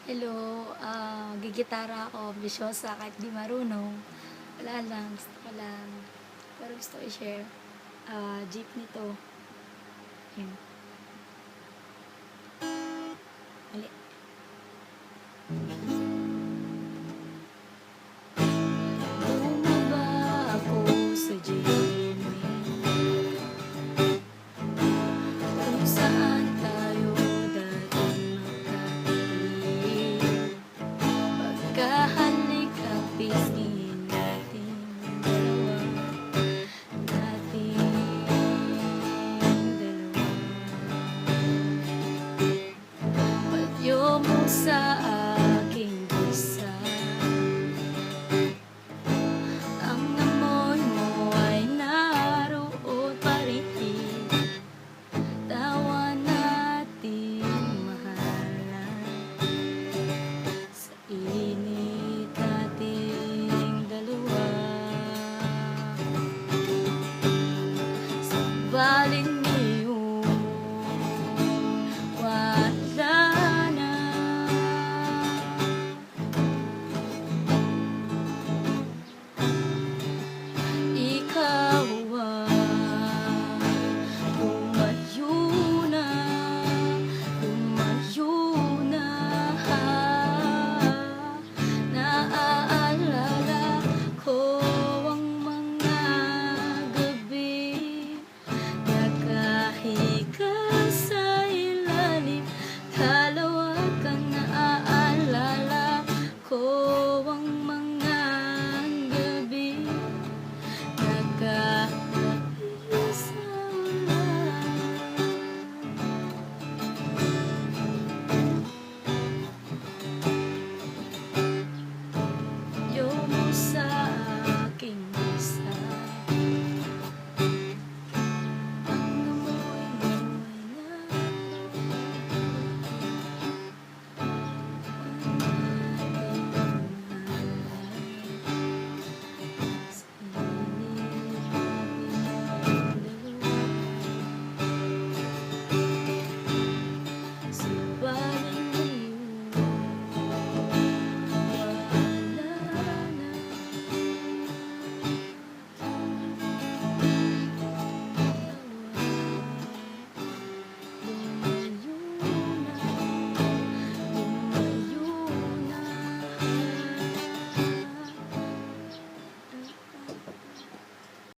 Hello, gigitara ako, ambisyosa kahit di marunong. Wala lang, gusto ko lang. Pero gusto ko i-share. Jeep nito. Yun. Mali. Bumaba ako sa jeepney kung saan tayo dating magkatipid. Pagkahalik ang pisngi natin dalawa, nating dalawa. Pagyo mo sa aking